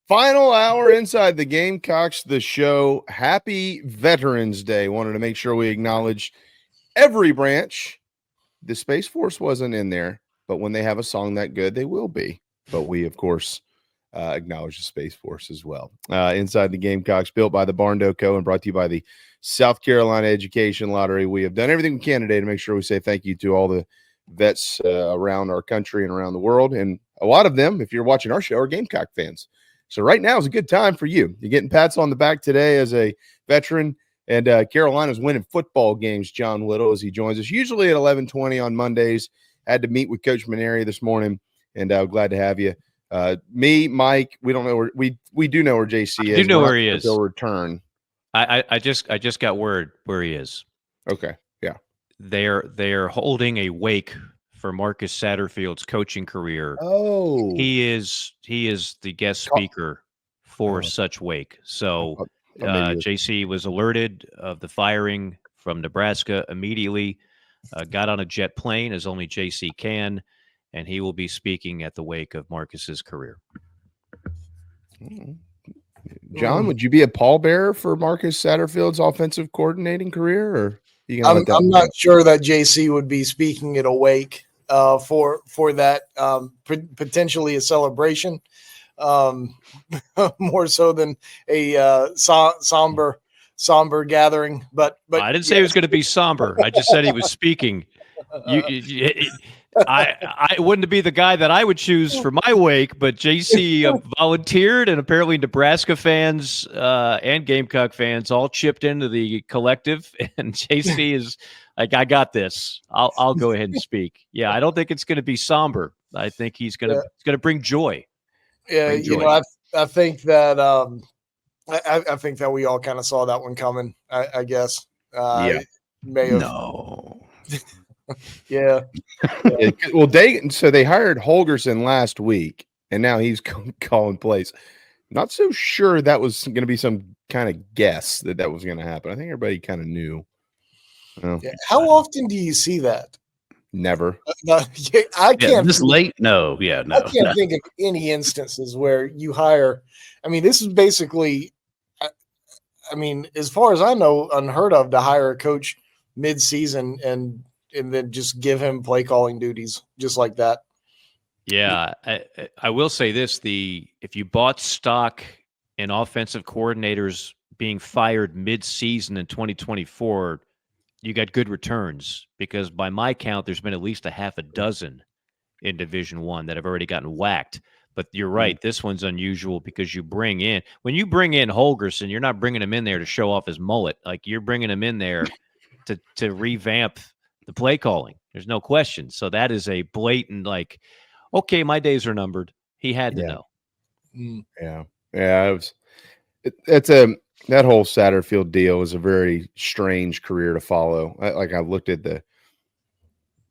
Final hour inside the Gamecocks, the show. Happy Veterans Day. Wanted to make sure we acknowledge every branch. The Space Force wasn't in there, but when they have a song that good, they will be. But we, of course, acknowledge the Space Force as well. Inside the Gamecocks, built by the Barndo Co. and brought to you by the South Carolina Education Lottery. We have done everything we can today to make sure we say thank you to all the vets around our country and around the world. And a lot of them, if you're watching our show, are Gamecock fans. So right now is a good time for you. You're getting pats on the back today as a veteran, and Carolina's winning football games. John Whittle, as he joins us, usually at 11:20 on Mondays. Had to meet with Coach Mainieri this morning, and glad to have you. Me, Mike, we don't know where we do know where JC is. I do know where he is. He'll return. I just got word where he is. Okay, yeah. They're holding a wake for Marcus Satterfield's coaching career. Oh, he is the guest speaker for such wake. So JC was alerted of the firing from Nebraska immediately, got on a jet plane as only JC can, and he will be speaking at the wake of Marcus's career. John, would you be a pallbearer for Marcus Satterfield's offensive coordinating career, or I'm not sure that JC would be speaking at a wake for that, potentially a celebration, more so than a somber gathering. But I didn't say it was going to be somber. I just said he was speaking. I wouldn't be the guy that I would choose for my wake, but JC volunteered, and apparently Nebraska fans and Gamecock fans all chipped into the collective, and JC is like, I got this. I'll go ahead and speak. Yeah, I don't think it's going to be somber. I think he's going to bring joy. Yeah, bring joy. I think that I think that we all kind of saw that one coming. I guess. Yeah. May have. No. Yeah. Well, they hired Holgerson last week, and now he's calling plays. Not so sure that was going to be some kind of guess that was going to happen. I think everybody kind of knew. Yeah. How often do you see that? Never. I can't. This late? No. Yeah. No. I can't think of any instances where you hire. I mean, this is basically. I mean, as far as I know, unheard of to hire a coach mid-season and then just give him play calling duties just like that. Yeah, I will say this: if you bought stock in offensive coordinators being fired mid-season in 2024, you got good returns, because by my count, there's been at least a half a dozen in Division I that have already gotten whacked. But you're right, this one's unusual because when you bring in Holgerson, you're not bringing him in there to show off his mullet. Like, you're bringing him in there to revamp the play calling. There's no question. So that is a blatant, like, okay, my days are numbered. He had to know. Yeah. Yeah. That whole Satterfield deal was a very strange career to follow. I looked at the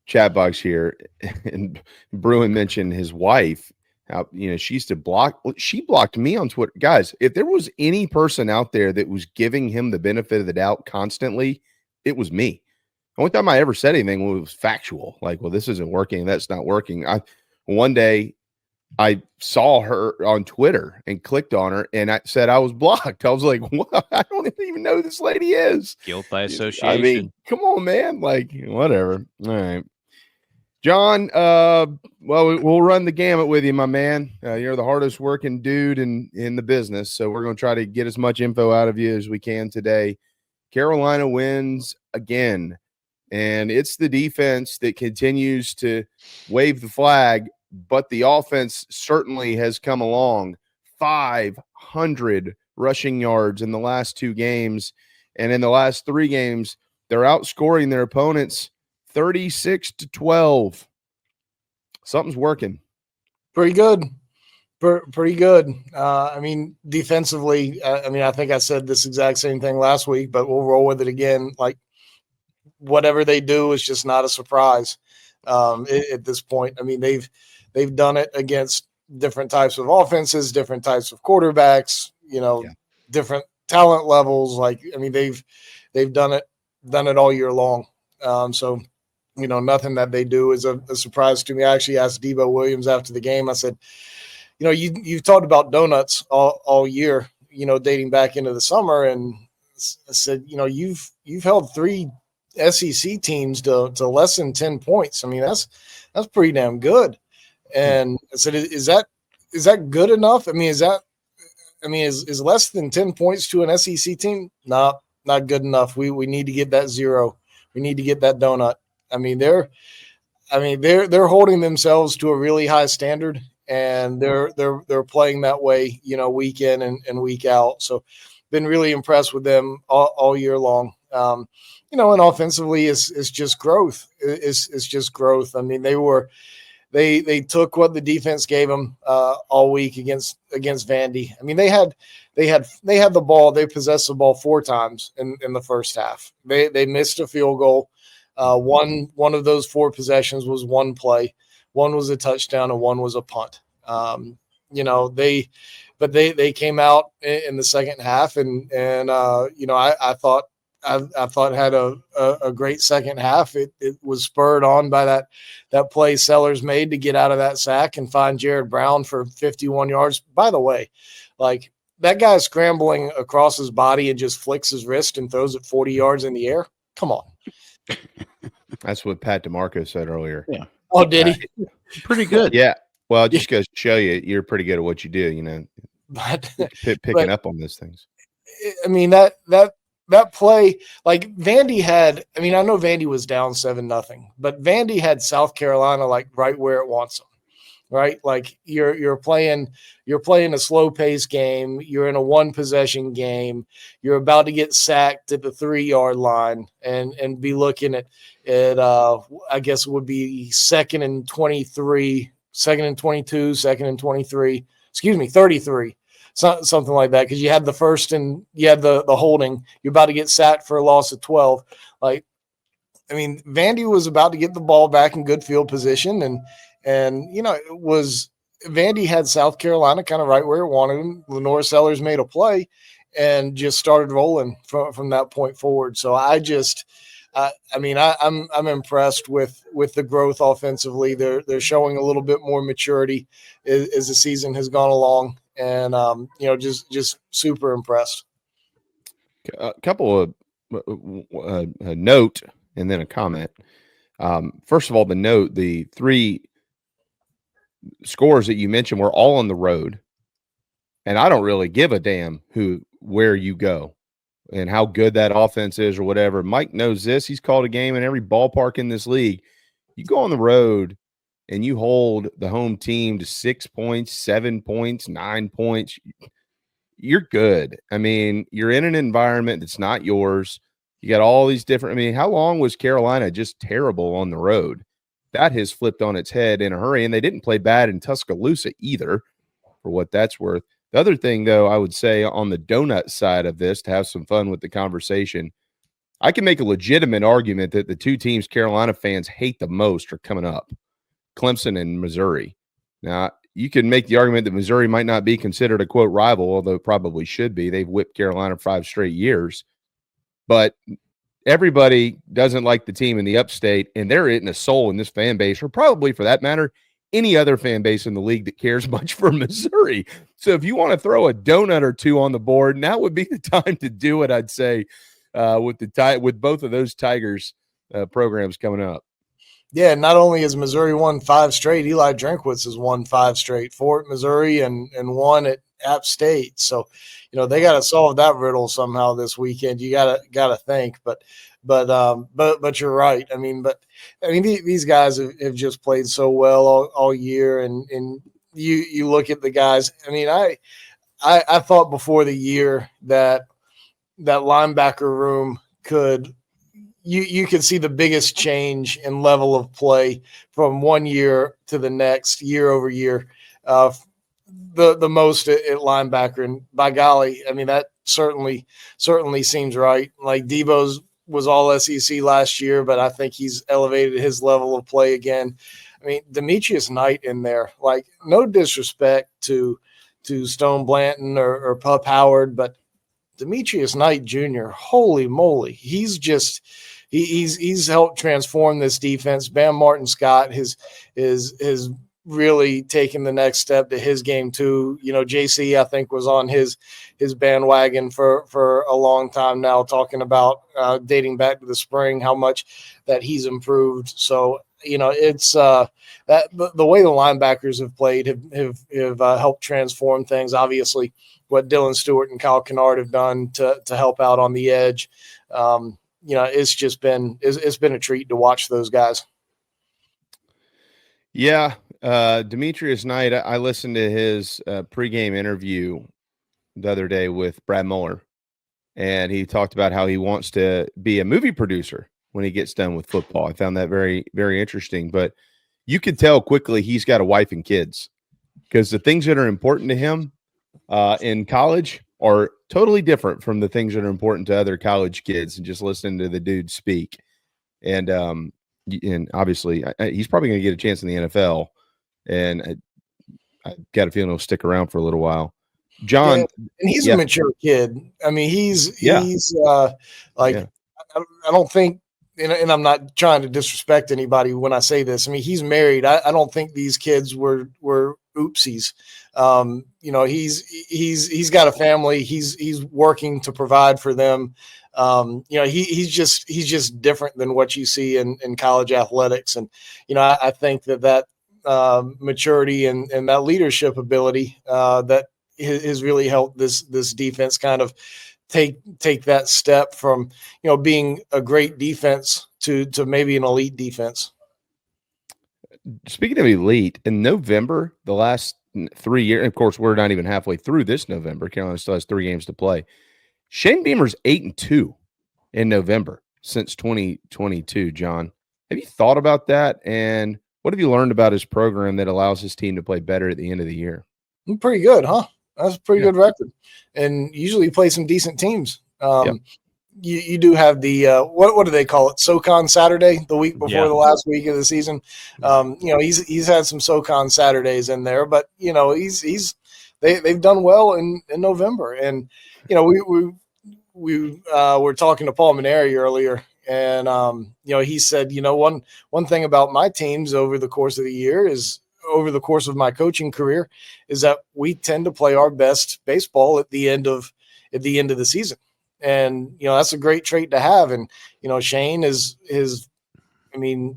chat box here, and Bruin mentioned his wife. How, she used to block. She blocked me on Twitter. Guys, if there was any person out there that was giving him the benefit of the doubt constantly, it was me. The only time I ever said anything was factual. Like, well, this isn't working. That's not working. One day I saw her on Twitter and clicked on her, and I said I was blocked. I was like, what? I don't even know who this lady is. Guilt by association. I mean, come on, man. Like, whatever. All right. John, we'll run the gamut with you, my man. You're the hardest working dude in the business, so we're going to try to get as much info out of you as we can today. Carolina wins again, and it's the defense that continues to wave the flag, but the offense certainly has come along. 500 rushing yards in the last 2 games, and in the last 3 games, they're outscoring their opponents 36-12. Something's working. Pretty good. Pretty good. I mean, defensively, I think I said this exact same thing last week, but we'll roll with it again. Like, whatever they do is just not a surprise at this point. I mean, they've done it against different types of offenses, different types of quarterbacks, different talent levels. Like, I mean, they've done it all year long. So, nothing that they do is a surprise to me. I actually asked Debo Williams after the game. I said, you've talked about donuts all year, dating back into the summer, and I said, you've held 3 SEC teams to less than 10 points. I mean, that's pretty damn good. And I said, is that good enough? I mean, is less than 10 points to an SEC team? No, not good enough. We need to get that 0. We need to get that donut. I mean, they're holding themselves to a really high standard, and they're playing that way, week in and week out. So been really impressed with them all year long. And offensively it's just growth. It's just growth. I mean, they took what the defense gave them all week against Vandy. I mean, they had the ball. They possessed the ball 4 times in the first half. They missed a field goal. One of those 4 possessions was one play. One was a touchdown and one was a punt. They came out in the second half and I thought had a great second half. It was spurred on by that play Sellers made to get out of that sack and find Jared Brown for 51 yards. By the way, like, that guy scrambling across his body and just flicks his wrist and throws it 40 yards in the air. Come on. That's what Pat DeMarco said earlier. Yeah. Oh, did he? Pretty good. Yeah. Well, it just goes to show you're pretty good at what you do, But picking up on those things. I mean, that play, like, Vandy had, I mean, I know Vandy was down 7-0, but Vandy had South Carolina like right where it wants them, right? Like, you're playing a slow pace game. You're in a 1-possession game. You're about to get sacked at the 3-yard line and be looking at I guess it would be 2nd and 23, 2nd and 22, 2nd and 23, 33. Something like that, because you had the first and you had the holding. You're about to get sacked for a loss of 12. Like, I mean, Vandy was about to get the ball back in good field position, and it was Vandy had South Carolina kind of right where it wanted them. Lenore Sellers made a play and just started rolling from that point forward. So I'm impressed with the growth offensively. They're showing a little bit more maturity as the season has gone along. And just super impressed. A couple of a note and then a comment. First of all, the 3 scores that you mentioned were all on the road, and I don't really give a damn where you go and how good that offense is or whatever. Mike knows this. He's called a game in every ballpark in this league. You go on the road and you hold the home team to 6 points, 7 points, 9 points, you're good. I mean, you're in an environment that's not yours. You got all these different – I mean, how long was Carolina just terrible on the road? That has flipped on its head in a hurry, and they didn't play bad in Tuscaloosa either, for what that's worth. The other thing, though, I would say on the donut side of this, to have some fun with the conversation, I can make a legitimate argument that the 2 teams Carolina fans hate the most are coming up. Clemson and Missouri. Now, you can make the argument that Missouri might not be considered a, quote, rival, although it probably should be. They've whipped Carolina 5 straight years. But everybody doesn't like the team in the upstate, and they're eating a soul in this fan base, or probably, for that matter, any other fan base in the league that cares much for Missouri. So if you want to throw a donut or 2 on the board, now would be the time to do it, I'd say, with both of those Tigers programs coming up. Yeah, not only has Missouri won 5 straight, Eli Drinkwitz has won 5 straight, 4 at Missouri and 1 at App State. So, they got to solve that riddle somehow this weekend. You gotta think, but you're right. I mean, these guys have just played so well all year, and you look at the guys. I mean, I thought before the year that linebacker room could. You can see the biggest change in level of play from one year to the next, year over year. The most at linebacker, and by golly, I mean, that certainly seems right. Like, Debo's was all SEC last year, but I think he's elevated his level of play again. I mean, Demetrius Knight in there, like, no disrespect to Stone Blanton or Pup Howard, but Demetrius Knight Jr., holy moly, he's helped transform this defense. Bam Martin Scott has really taking the next step to his game too. JC, I think, was on his bandwagon for a long time now, talking about dating back to the spring, how much that he's improved. So, it's that the way the linebackers have played have helped transform things. Obviously, what Dylan Stewart and Kyle Kennard have done to help out on the edge. It's been a treat to watch those guys. Yeah. Demetrius Knight, I listened to his pregame interview the other day with Brad Mueller, and he talked about how he wants to be a movie producer when he gets done with football. I found that very, very interesting. But you could tell quickly he's got a wife and kids, because the things that are important to him in college are totally different from the things that are important to other college kids, and just listening to the dude speak. And obviously he's probably going to get a chance in the NFL, and I got a feeling he'll stick around for a little while. John, and he's a mature kid. I mean, he's I don't think, and I'm not trying to disrespect anybody when I say this. I mean, he's married. I don't think these kids were oopsies. He's got a family. He's working to provide for them. He's just different than what you see in college athletics. And, I think that maturity and that leadership ability that has really helped this defense kind of take that step from, being a great defense to maybe an elite defense. Speaking of elite, in November, the last 3 years, of course, we're not even halfway through this November. Carolina still has 3 games to play. Shane Beamer's 8-2 in November since 2022. John, have you thought about that? And what have you learned about his program that allows his team to play better at the end of the year? Pretty good, huh? That's a pretty good record. And usually you play some decent teams. You do have the what do they call it? SoCon Saturday, the week before the last week of the season. He's had some SoCon Saturdays in there, but they've done well in November. And we were talking to Paul Mainieri earlier, and he said, one thing about my teams over the course of the year is, over the course of my coaching career, is that we tend to play our best baseball at the end of the season. And, that's a great trait to have. And, Shane is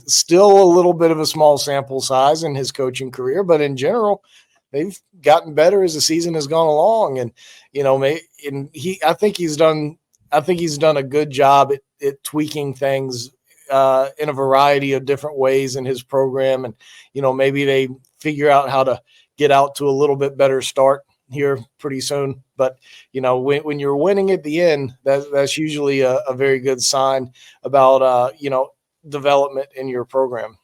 still a little bit of a small sample size in his coaching career, but in general, they've gotten better as the season has gone along. And, I think he's done a good job at tweaking things in a variety of different ways in his program. And, maybe they figure out how to get out to a little bit better start here pretty soon. But, when you're winning at the end, that's usually a very good sign about, development in your program.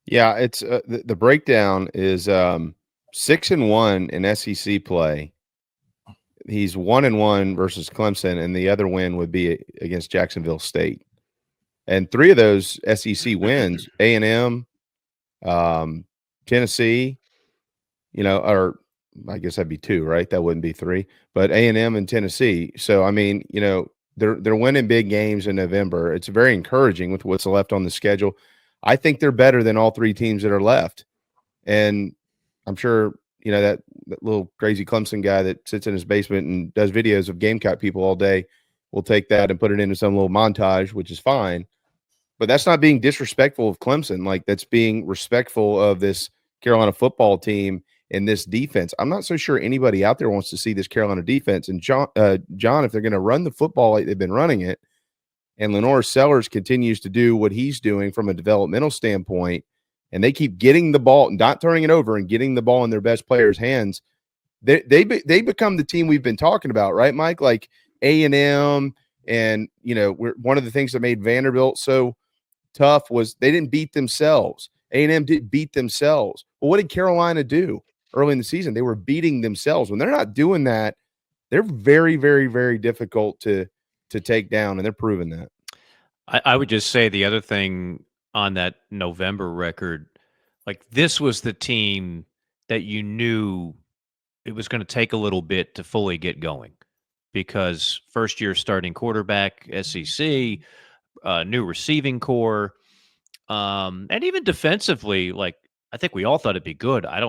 Yeah, it's the breakdown is 6-1 in SEC play. He's 1-1 versus Clemson, and the other win would be against Jacksonville State. And 3 of those SEC wins, A&M, Tennessee, or I guess that'd be 2, right? That wouldn't be 3, but A&M and Tennessee. So, I mean, they're winning big games in November. It's very encouraging with what's left on the schedule. I think they're better than all 3 teams that are left. And I'm sure, that little crazy Clemson guy that sits in his basement and does videos of Gamecock people all day will take that and put it into some little montage, which is fine. But that's not being disrespectful of Clemson. Like, that's being respectful of this Carolina football team and this defense. I'm not so sure anybody out there wants to see this Carolina defense. And John, if they're going to run the football like they've been running it, and Lenore Sellers continues to do what he's doing from a developmental standpoint, and they keep getting the ball and not turning it over and getting the ball in their best players' hands, they become the team we've been talking about, right, Mike? Like A&M, and one of the things that made Vanderbilt so tough was they didn't beat themselves. A&M didn't beat themselves. Well, what did Carolina do early in the season? They were beating themselves. When they're not doing that, they're very, very, very difficult to take down, and they're proving that. I would just say the other thing on that November record, like, this was the team that you knew it was going to take a little bit to fully get going, because first year starting quarterback, SEC, new receiving core, and even defensively, like, I think we all thought it'd be good. I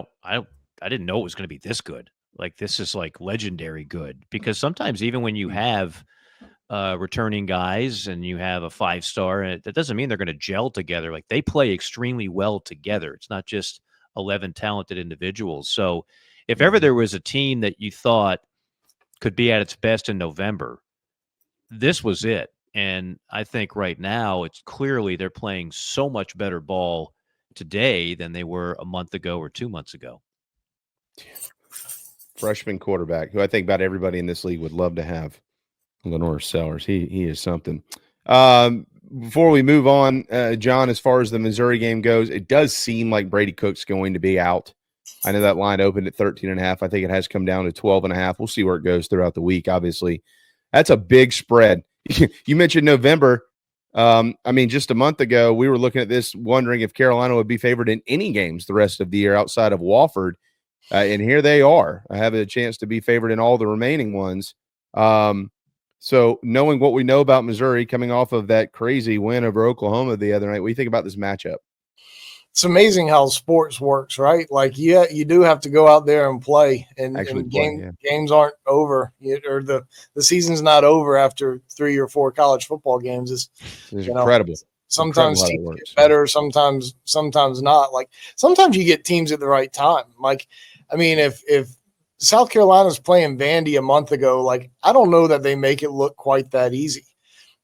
didn't know it was going to be this good. Like, this is like legendary good, because sometimes even when you have returning guys and you have a 5-star, that doesn't mean they're going to gel together. Like, they play extremely well together. It's not just 11 talented individuals. So if ever there was a team that you thought could be at its best in November, this was it. And I think right now it's clearly they're playing so much better ball today than they were a month ago or 2 months ago. Freshman quarterback, who I think about everybody in this league would love to have, Lenore Sellers. He is something. Before we move on, John, as far as the Missouri game goes, it does seem like Brady Cook's going to be out. I know that line opened at 13.5. I think it has come down to 12.5. We'll see where it goes throughout the week. Obviously, that's a big spread. You mentioned November. Just a month ago, we were looking at this, wondering if Carolina would be favored in any games the rest of the year outside of Wofford. And here they are. I have a chance to be favored in all the remaining ones. So knowing what we know about Missouri coming off of that crazy win over Oklahoma the other night, what do you think about this matchup? It's amazing how sports works, right? Like, you do have to go out there and play, and games aren't over, or the season's not over after 3 or 4 college football games. It's incredible. Sometimes teams get better, sometimes not. Like, sometimes you get teams at the right time. Like, if South Carolina's playing Vandy a month ago, like, I don't know that they make it look quite that easy.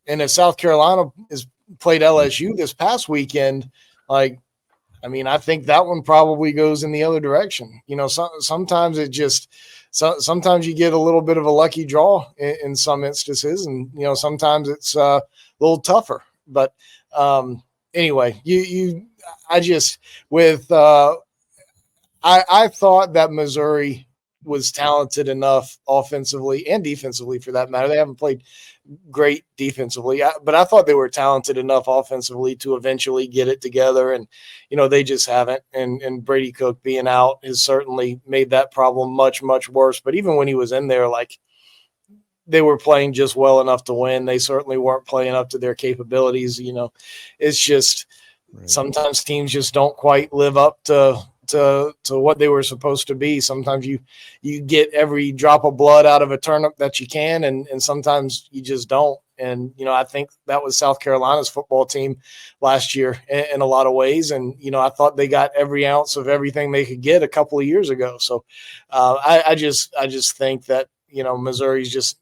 And if South Carolina is played LSU this past weekend, like, I think that one probably goes in the other direction. Sometimes sometimes you get a little bit of a lucky draw in some instances, and sometimes it's a little tougher. But anyway, I thought that Missouri was talented enough offensively and defensively, for that matter. They haven't played great defensively, but I thought they were talented enough offensively to eventually get it together, and they just haven't. And Brady Cook being out has certainly made that problem much, much worse. But even when he was in there, like, they were playing just well enough to win. They certainly weren't playing up to their capabilities. It's just sometimes teams just don't quite live up to what they were supposed to be. Sometimes you get every drop of blood out of a turnip that you can, and sometimes you just don't. And I think that was South Carolina's football team last year in a lot of ways. And I thought they got every ounce of everything they could get a couple of years ago. So I just think that Missouri's just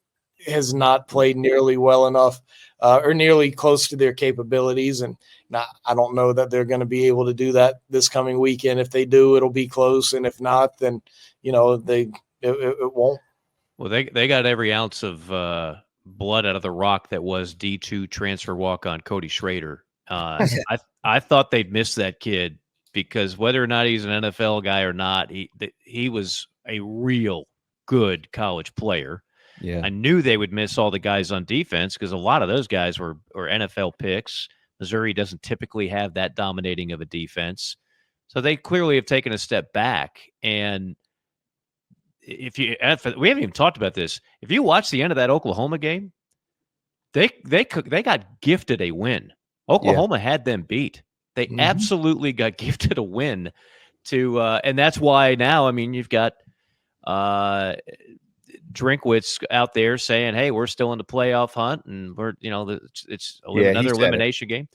has not played nearly well enough, or nearly close to their capabilities. And I don't know that they're going to be able to do that this coming weekend. If they do, it'll be close. And if not, then, it won't. Well, they got every ounce of blood out of the rock that was D2 transfer walk-on Cody Schrader. I thought they'd miss that kid, because whether or not he's an NFL guy or not, he was a real good college player. Yeah, I knew they would miss all the guys on defense, because a lot of those guys were NFL picks. Missouri doesn't typically have that dominating of a defense. So they clearly have taken a step back. And we haven't even talked about this. If you watch the end of that Oklahoma game, they got gifted a win. Oklahoma had them beat. They absolutely got gifted a win and that's why now, you've got Drinkwitz out there saying, "Hey, we're still in the playoff hunt, and we're it's another elimination game."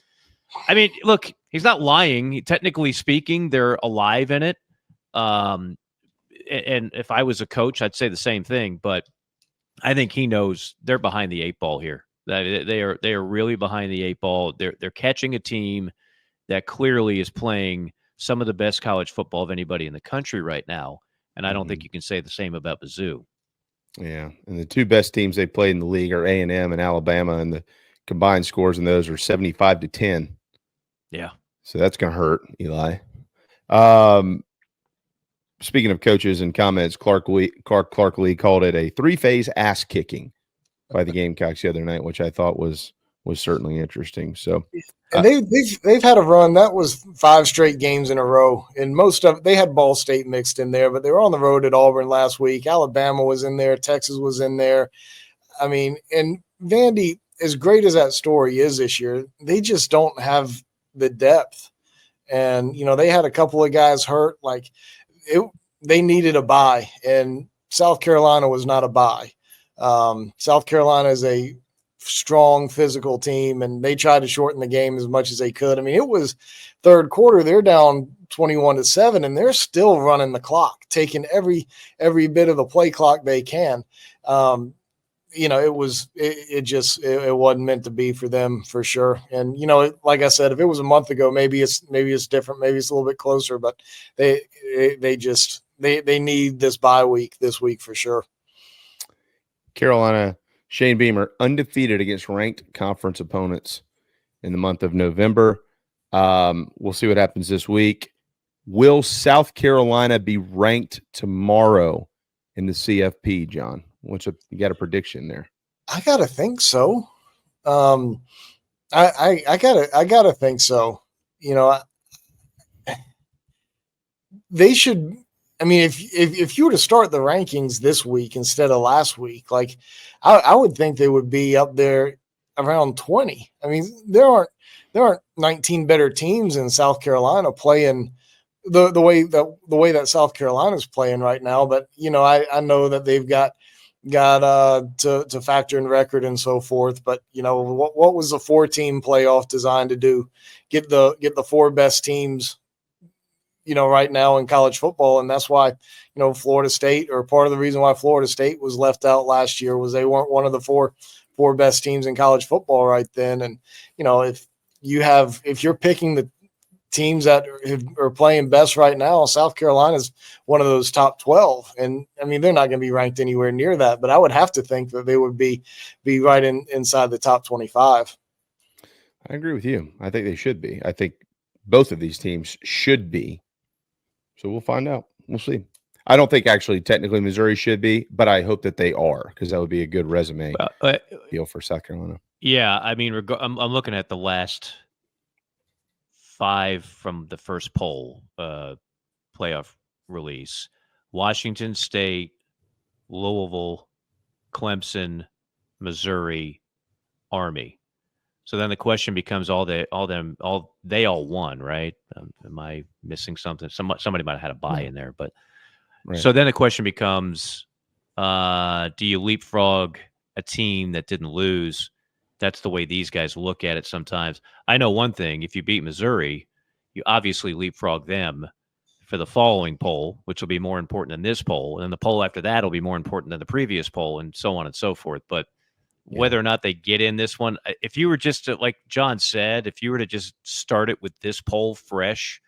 Look, he's not lying. Technically speaking, they're alive in it. And if I was a coach, I'd say the same thing. But I think he knows they're behind the 8 ball here. They are really behind the 8 ball. They're catching a team that clearly is playing some of the best college football of anybody in the country right now. And I don't think you can say the same about Mizzou. Yeah, and the 2 best teams they played in the league are A&M and Alabama, and the combined scores in those are 75-10. Yeah. So that's going to hurt, Eli. Speaking of coaches and comments, Clark Lee called it a 3-phase ass kicking by the Gamecocks the other night, which I thought was certainly interesting. So, and they've had a run that was 5 straight games in a row, and most of they had Ball State mixed in there, but they were on the road at Auburn last week. Alabama was in there, Texas was in there. And Vandy, as great as that story is this year, they just don't have the depth. And, they had a couple of guys hurt. Like they needed a bye, and South Carolina was not a bye. South Carolina is a strong physical team, and they tried to shorten the game as much as they could. I mean, it was third quarter, they're down 21-7, and they're still running the clock, taking every bit of the play clock they can. It wasn't meant to be for them for sure. And, like I said, if it was a month ago, maybe it's different. Maybe it's a little bit closer, but they need this bye week this week for sure. Carolina, Shane Beamer, undefeated against ranked conference opponents in the month of November. We'll see what happens this week. Will South Carolina be ranked tomorrow in the CFP, John? You got a prediction there? I gotta think so. I gotta think so. They should. I mean, if you were to start the rankings this week instead of last week, like I would think they would be up there around 20. I mean, there aren't 19 better teams in South Carolina playing the way that South Carolina is playing right now. But I know that they've got to factor in record and so forth. But what was the 4-team playoff designed to do? Get the 4 best teams right now in college football. And that's why, Florida State, or part of the reason why Florida State was left out last year, was they weren't one of the four best teams in college football right then. And, if you're picking the teams that are playing best right now, South Carolina is one of those top 12. And I mean, they're not going to be ranked anywhere near that, but I would have to think that they would be right inside the top 25. I agree with you. I think they should be. I think both of these teams should be. So we'll find out. We'll see. I don't think actually technically Missouri should be, but I hope that they are, because that would be a good resume deal for South Carolina. Yeah, I mean, I'm looking at the last 5 from the first poll playoff release: Washington State, Louisville, Clemson, Missouri, Army. So then the question becomes, they all won, right? Am I missing something? Somebody might have had a bye in there, but right. So then the question becomes, do you leapfrog a team that didn't lose? That's the way these guys look at it sometimes. I know one thing: if you beat Missouri, you obviously leapfrog them for the following poll, which will be more important than this poll, and then the poll after that will be more important than the previous poll, and so on and so forth. But whether or not they get in this one, if you were just to, like John said, if you were to just start it with this poll fresh,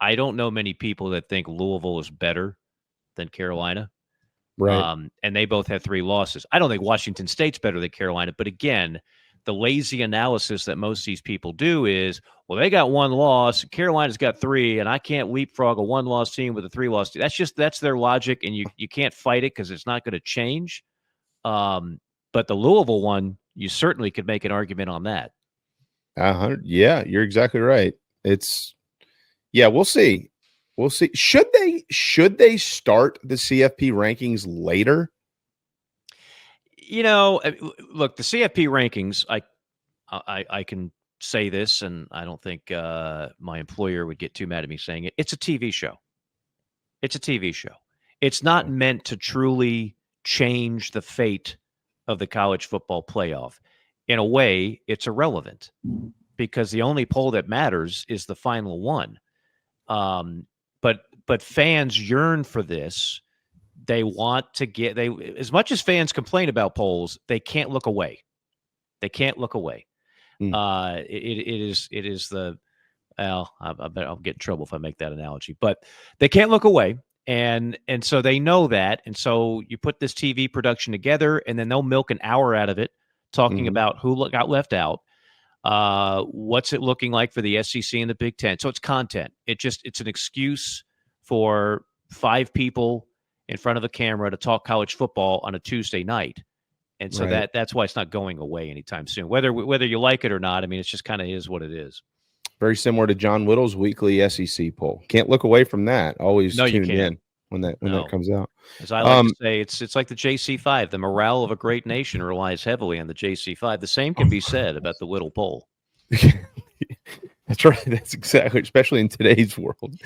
I don't know many people that think Louisville is better than Carolina. Right. And they both have 3 losses. I don't think Washington State's better than Carolina. But again, the lazy analysis that most of these people do is, well, they got 1 loss, Carolina's got 3, and I can't leapfrog a 1-loss team with a 3-loss team. That's their logic, and you can't fight it because it's not going to change. But the Louisville one, you certainly could make an argument on that. Yeah, you're exactly right. We'll see. We'll see. Should they start the CFP rankings later? Look, the CFP rankings, I can say this, and I don't think my employer would get too mad at me saying it. It's a TV show. It's a TV show. It's not meant to truly change the fate of the college football playoff. In a way, it's irrelevant, because the only poll that matters is the final one. But fans yearn for this. They want to as much as fans complain about polls, they can't look away. They can't look away. It is the, well, I bet I'll get in trouble if I make that analogy, but they can't look away. And so they know that. And so you put this TV production together, and then they'll milk an hour out of it talking about who got left out. What's it looking like for the SEC and the Big Ten? So it's content. It's an excuse for 5 people in front of a camera to talk college football on a Tuesday night. And so that's why it's not going away anytime soon, whether you like it or not. I mean, it's just kind of is what it is. Very similar to John Whittle's weekly SEC poll. Can't look away from that. Always tuned in when that comes out. As I like to say, it's like the JC5. The morale of a great nation relies heavily on the JC5. The same can be said about the Whittle poll. That's right. That's exactly, especially in today's world.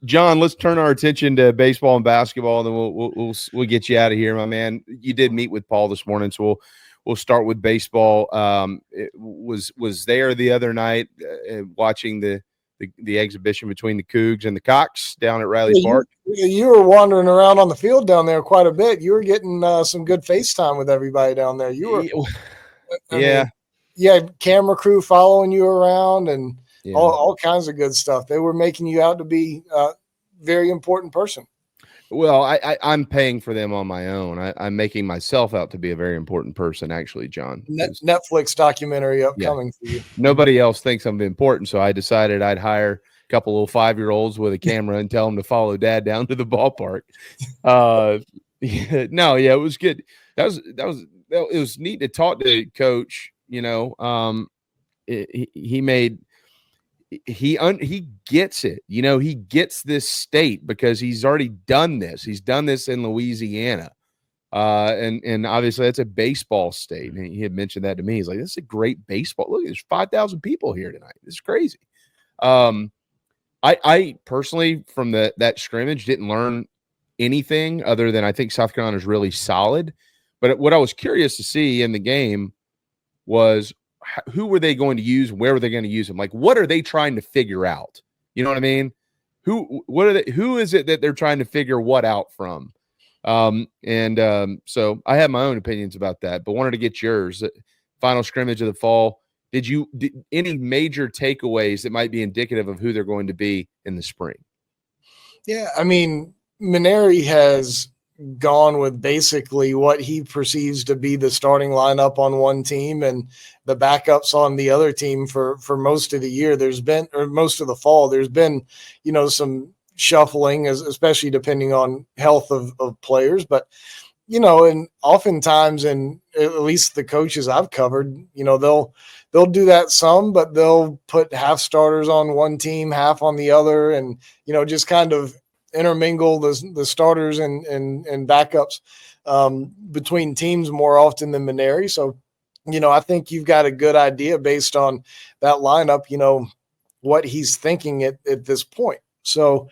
John, let's turn our attention to baseball and basketball, and then we'll get you out of here, my man. You did meet with Paul this morning, so we'll start with baseball. It was there the other night watching the exhibition between the Cougs and the Cocks down at Riley Park. You were wandering around on the field down there quite a bit. You were getting some good FaceTime with everybody down there. You were, yeah. Yeah, camera crew following you around and Yeah. all kinds of good stuff. They were making you out to be a very important person. Well, I'm paying for them on my own. I'm making myself out to be a very important person, actually, John. Netflix documentary upcoming for you. Nobody else thinks I'm important, so I decided I'd hire a couple little 5-year-olds with a camera and tell them to follow Dad down to the ballpark. It was good. It was neat to talk to Coach. He gets it. He gets this state because he's already done this. He's done this in Louisiana. And obviously that's a baseball state. And he had mentioned that to me. He's like, this is a great baseball. Look, there's 5,000 people here tonight. This is crazy. I personally, from that scrimmage, didn't learn anything other than I think South Carolina is really solid. But what I was curious to see in the game was who were they going to use? Where were they going to use them? Like, what are they trying to figure out? You know what I mean? Who is it that they're trying to figure what out from? So I have my own opinions about that, but wanted to get yours. Final scrimmage of the fall. Did any major takeaways that might be indicative of who they're going to be in the spring? Yeah, I mean, Mainieri has gone with basically what he perceives to be the starting lineup on one team and the backups on the other team for most of the year. Most of the fall, there's been, some shuffling, especially depending on health of players. But, and oftentimes, and at least the coaches I've covered, they'll do that some, but they'll put half starters on one team, half on the other, and, just kind of intermingle the starters and backups between teams more often than Mainieri. So, I think you've got a good idea based on that lineup, what he's thinking at this point. So,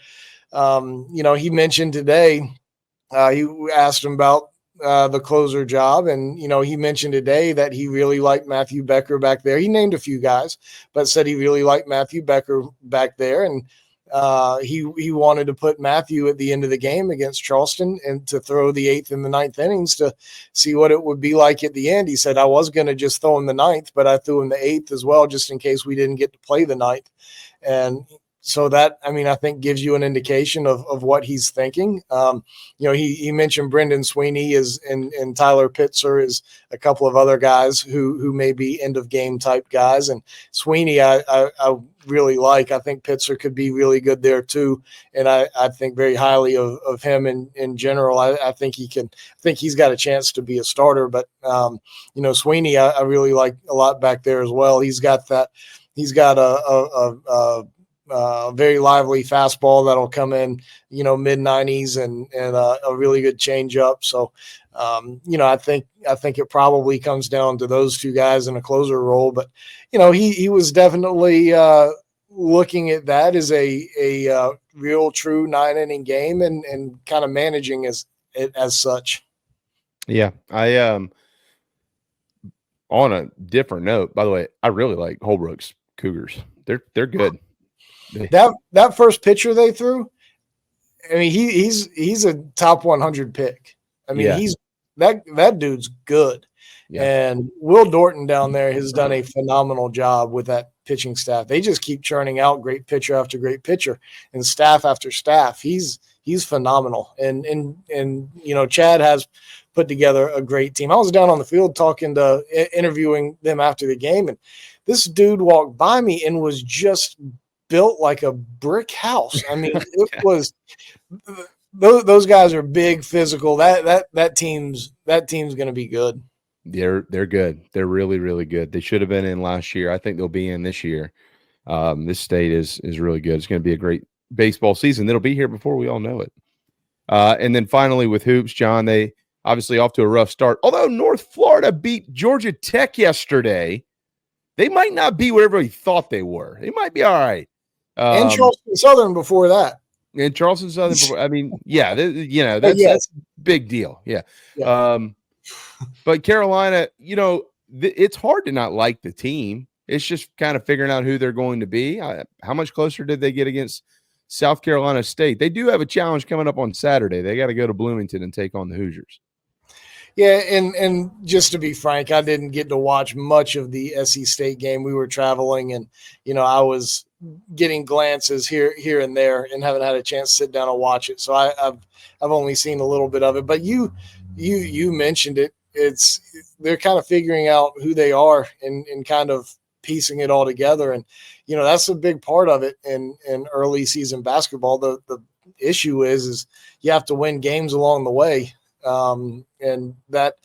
he mentioned today, he asked him about the closer job. And, he mentioned today that he really liked Matthew Becker back there. He named a few guys, but said he really liked Matthew Becker back there. And he wanted to put Matthew at the end of the game against Charleston and to throw the 8th and the 9th innings to see what it would be like at the end. He said, I was going to just throw him the 9th, but I threw him the 8th as well, just in case we didn't get to play the 9th. And so that, I think gives you an indication of what he's thinking. He mentioned Brendan Sweeney and Tyler Pitzer is a couple of other guys who may be end of game type guys. And Sweeney, I really like. I think Pitzer could be really good there too. And I think very highly of him in general. I think he's got a chance to be a starter, but Sweeney, I really like a lot back there as well. He's got a very lively fastball that'll come in, mid 90s and a really good changeup. So, I think it probably comes down to those two guys in a closer role, but he was definitely looking at that as a real true 9-inning game and kind of managing it as such. Yeah. On a different note, by the way, I really like Holbrook's Cougars. They're good. That first pitcher they threw, he's a top 100 pick. He's that dude's good. Yeah. And Will Dorton down there has done a phenomenal job with that pitching staff. They just keep churning out great pitcher after great pitcher and staff after staff. He's phenomenal. And Chad has put together a great team. I was down on the field interviewing them after the game, and this dude walked by me and was just built like a brick house. It was those guys are big, physical. That team's going to be good. They're good. They're really, really good. They should have been in last year. I think they'll be in this year. This state is really good. It's going to be a great baseball season. That'll be here before we all know it. And then finally with hoops, John, they obviously off to a rough start. Although North Florida beat Georgia Tech yesterday, they might not be what everybody thought they were. They might be all right. And Charleston Southern before that. And Charleston Southern before. I mean, yeah, that's a big deal. Yeah. Yeah. But Carolina, it's hard to not like the team. It's just kind of figuring out who they're going to be. How much closer did they get against South Carolina State? They do have a challenge coming up on Saturday. They got to go to Bloomington and take on the Hoosiers. Yeah, and just to be frank, I didn't get to watch much of the SC State game. We were traveling, and I was getting glances here and there, and haven't had a chance to sit down and watch it. So I've only seen a little bit of it. But you mentioned it. They're kind of figuring out who they are and kind of piecing it all together, and that's a big part of it in early season basketball. The issue is you have to win games along the way. And that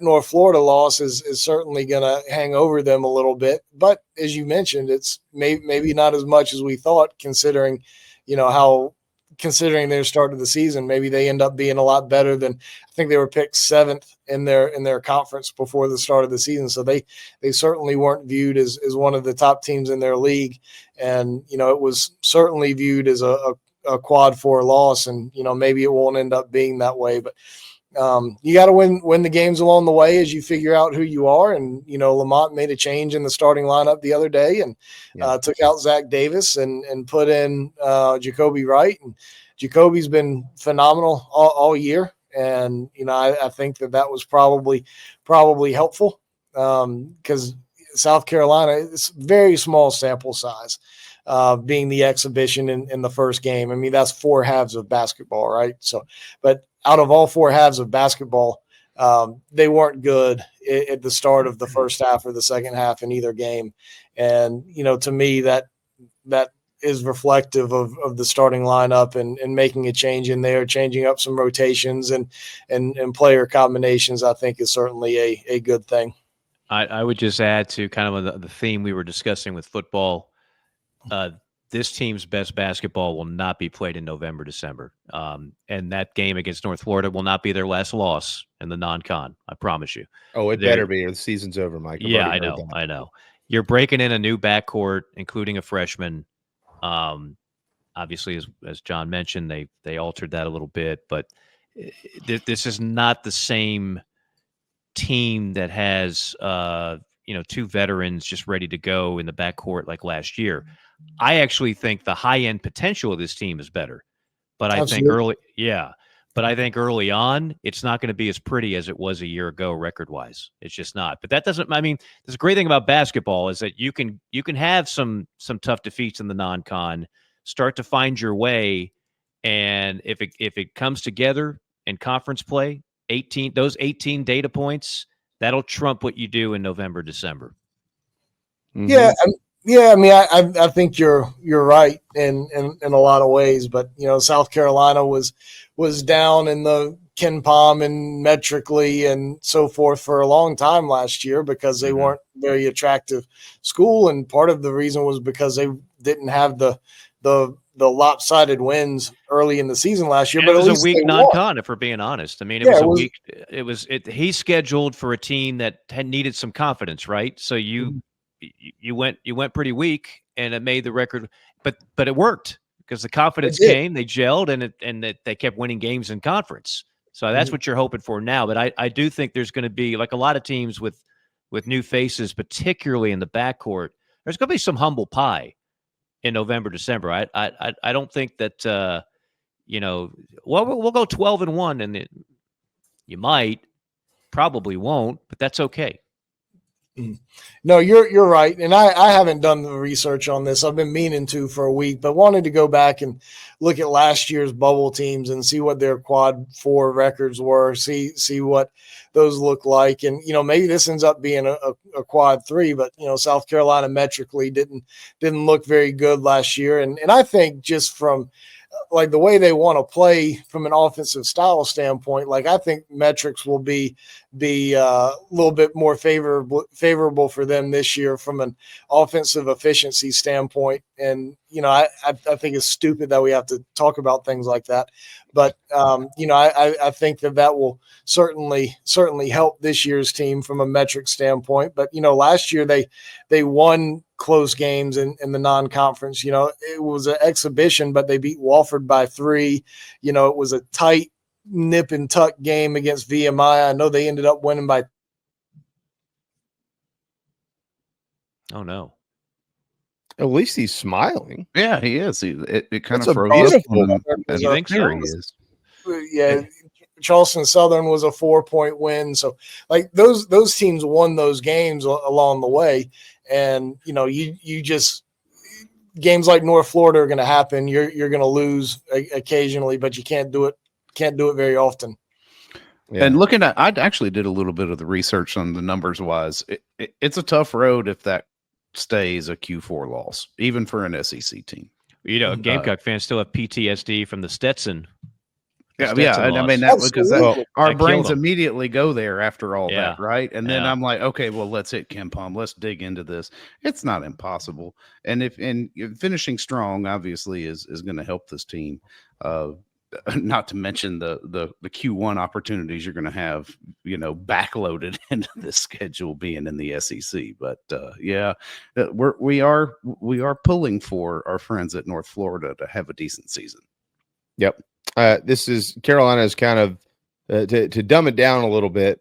North Florida loss is certainly going to hang over them a little bit. But as you mentioned, it's maybe not as much as we thought, considering their start of the season. Maybe they end up being a lot better than, I think they were picked 7th in their conference before the start of the season. So they certainly weren't viewed as one of the top teams in their league. And, it was certainly viewed as a quad 4 loss, and, maybe it won't end up being that way, but you got to win the games along the way as you figure out who you are. And, Lamont made a change in the starting lineup the other day and took out Zach Davis and put in Jacoby Wright. And Jacoby's been phenomenal all year. And, I think that was probably helpful because South Carolina, it's very small sample size, being the exhibition in the first game. I mean, that's 4 halves of basketball, right? So, but out of all 4 halves of basketball, they weren't good at the start of the first half or the second half in either game. And, to me, that is reflective of the starting lineup and making a change in there, changing up some rotations and player combinations, I think is certainly a good thing. I would just add to kind of the theme we were discussing with football. This team's best basketball will not be played in November, December. And that game against North Florida will not be their last loss in the non-con. I promise you. Oh, it better be, or the season's over, Mike. Yeah, I know. You're breaking in a new backcourt, including a freshman. Obviously, as John mentioned, they altered that a little bit, but this is not the same team that has 2 veterans just ready to go in the backcourt like last year. I actually think the high-end potential of this team is better, but I think early on, it's not going to be as pretty as it was a year ago record-wise. It's just not. But that doesn't. I mean, the great thing about basketball is that you can have some tough defeats in the non-con, start to find your way, and if it comes together in conference play, 18 data points, that'll trump what you do in November, December. Mm-hmm. Yeah. I mean, I think you're right in a lot of ways, but South Carolina was down in the KenPom and metrically and so forth for a long time last year because they weren't very attractive school, and part of the reason was because they didn't have the lopsided wins early in the season last year. And but it was a weak non-con, if we're being honest. I mean, he's scheduled for a team that had needed some confidence, right? So you went pretty weak, and it made the record, but it worked because the confidence came, they gelled, and they kept winning games in conference. So that's what you're hoping for now. But I do think there's going to be, like a lot of teams with new faces, particularly in the backcourt, there's going to be some humble pie in November, December. I don't think that we'll go 12-1, and you probably won't, but that's okay. No, you're right. And I haven't done the research on this. I've been meaning to for a week, but wanted to go back and look at last year's bubble teams and see what their quad 4 records were, see what those look like. And, maybe this ends up being a quad 3, but, South Carolina metrically didn't look very good last year. And I think just from like the way they want to play from an offensive style standpoint, like I think metrics will be a little bit more favorable for them this year from an offensive efficiency standpoint. And, I think it's stupid that we have to talk about things like that. But, I think that will certainly help this year's team from a metric standpoint. But, last year they won close games in the non-conference. It was an exhibition, but they beat Wofford by 3. It was a tight nip and tuck game against VMI. I know they ended up winning by. Oh no! At least he's smiling. Yeah, he is. It kind That's of a froze up. beautiful- You think so? There he is. Yeah, Charleston Southern was a 4-point win. So like those teams won those games along the way. And, you just games like North Florida are going to happen. You're going to lose occasionally, but you can't do it very often. Yeah. And looking at, I actually did a little bit of the research on the numbers wise. It's a tough road if that stays a Q4 loss, even for an SEC team. Gamecock fans still have PTSD from the Stetson. Yeah. And I mean, because our brains immediately go there after all that, right? And then I'm like, okay, well, let's hit KenPom. Let's dig into this. It's not impossible. And finishing strong, obviously, is going to help this team. Not to mention the Q1 opportunities you're going to have, backloaded into this schedule being in the SEC. But we are pulling for our friends at North Florida to have a decent season. Yep. This is Carolina's kind of to dumb it down a little bit.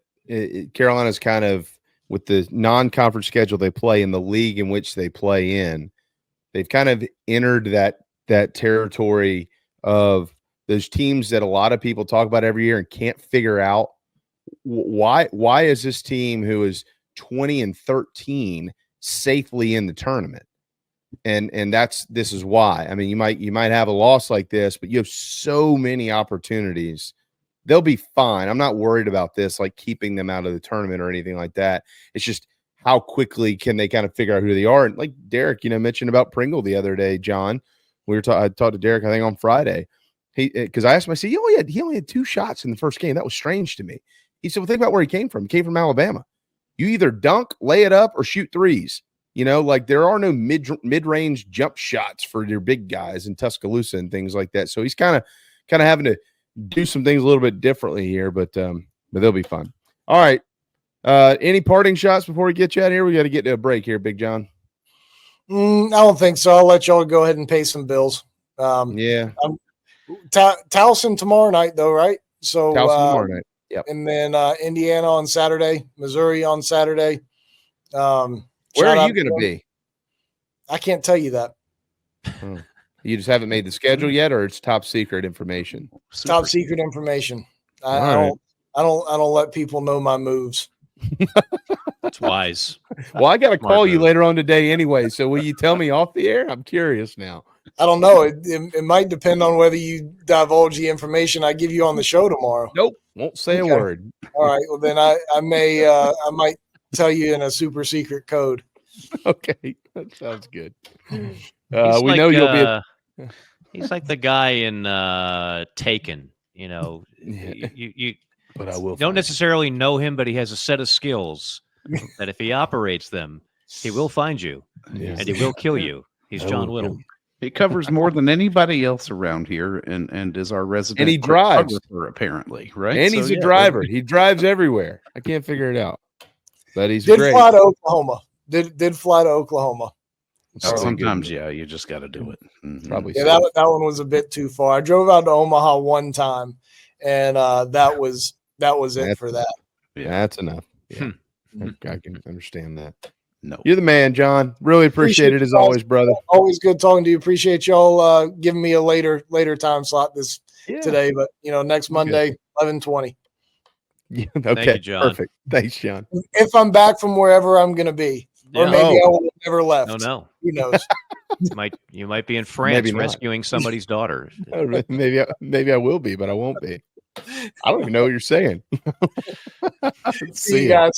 Carolina's kind of with the non-conference schedule they play in the league in which they play in. They've kind of entered that territory of those teams that a lot of people talk about every year and can't figure out why is this team who is 20-13 safely in the tournament. And this is why. I mean, you might have a loss like this, but you have so many opportunities. They'll be fine. I'm not worried about this, like keeping them out of the tournament or anything like that. It's just how quickly can they kind of figure out who they are. And like Derek, mentioned about Pringle the other day, John. I talked to Derek, I think on Friday. Because I asked him, I said, he only had 2 shots in the first game. That was strange to me. He said, well, think about where he came from. He came from Alabama. You either dunk, lay it up, or shoot threes. Like there are no mid-range jump shots for your big guys in Tuscaloosa and things like that. So he's kind of having to do some things a little bit differently here, but they'll be fun. All right. Any parting shots before we get you out of here? We got to get to a break here, Big John. I don't think so. I'll let y'all go ahead and pay some bills. Towson tomorrow night, though, right? So Towson tomorrow night. Yep. And then Indiana on Saturday, Missouri on Saturday. Where are you going to be? I can't tell you that. You just haven't made the schedule yet, or it's top secret information? Top secret information. I don't let people know my moves. That's wise. Well, I got to call you later on today anyway. So will you tell me off the air? I'm curious now. I don't know. It might depend on whether you divulge the information I give you on the show tomorrow. Nope. Won't say a word. All right. Well, then I might tell you in a super secret code. Okay. That sounds good. You'll be. He's like the guy in Taken. You but I will don't necessarily know him, but he has a set of skills that if he operates them, he will find you and he will kill you. He's John Whittle. He covers more than anybody else around here and is our resident. And he drives, apparently, right? And he's a driver. He drives everywhere. I can't figure it out. But he's great. Fly to Oklahoma. Did fly to Oklahoma. Sometimes, you just got to do it. Mm-hmm. Probably. Yeah, that one was a bit too far. I drove out to Omaha one time, and that was it for that. Yeah, that's enough. Yeah. I can understand that. No, you're the man, John. Really appreciate it as always, brother. Always good talking to you. Appreciate y'all giving me a later time slot today, but next Monday, 11:20. Yeah, okay, thank you, John. Perfect. Thanks, John. If I'm back from wherever I'm going to be, or maybe I will have never left. No. Who knows? You might be in France rescuing somebody's daughter. Maybe I will be, but I won't be. I don't even know what you're saying. See you guys.